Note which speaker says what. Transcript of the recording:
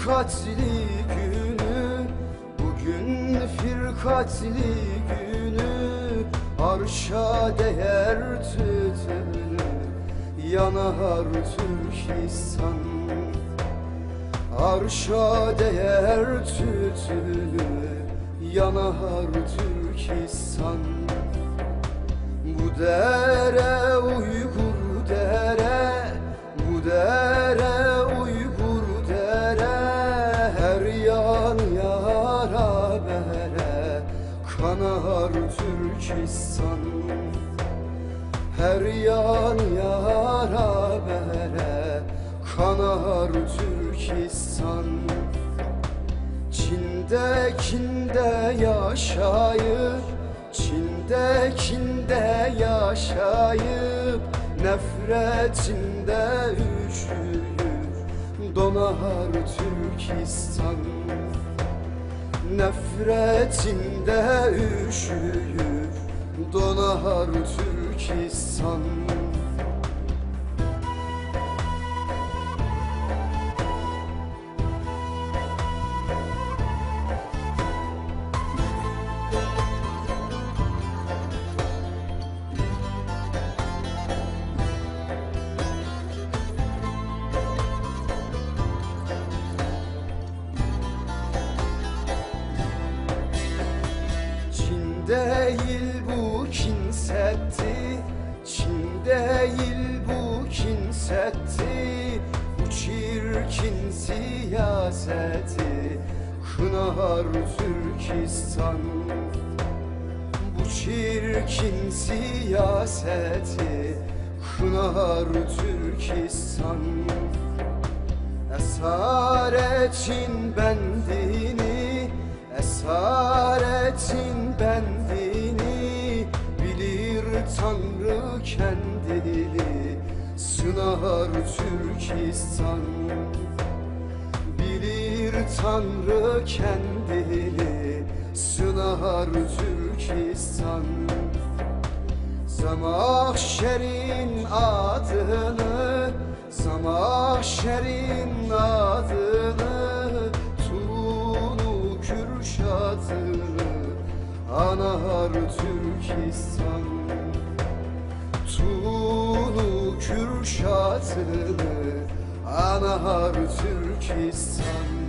Speaker 1: firkatli günü, bugün firkatli günü, arşa değer tütünü, yanar Türkistan. Arşa değer tütünü, yanar Türkistan. Bu dere Uygur dere, bu dere Uygur dere, her yan yara bere, kanar Türkistan. Her yan yara bere, kanar Türkistan. Çin'de yaşayıp, Çin'de yaşayıp, nefretinde üşüyüp donar Türkistan. Nefretinde üşüyüp donar Türkistan. Değil bu kinsetti, Çin değil bu kinsetti, bu çirkin siyaseti kınar Türkistan. Bu çirkin siyaseti kınar Türkistan. Esaretin bendini, esaretin bendini bilir Tanrı kendini, sınar Türkistan. Bilir Tanrı kendini, sınar Türkistan. Zamahşer'in adını, Zamahşer'in adını, Tuğlu Kürşat'ını anar Türkistan. Tuğlu Kürşat'ını anar Türkistan.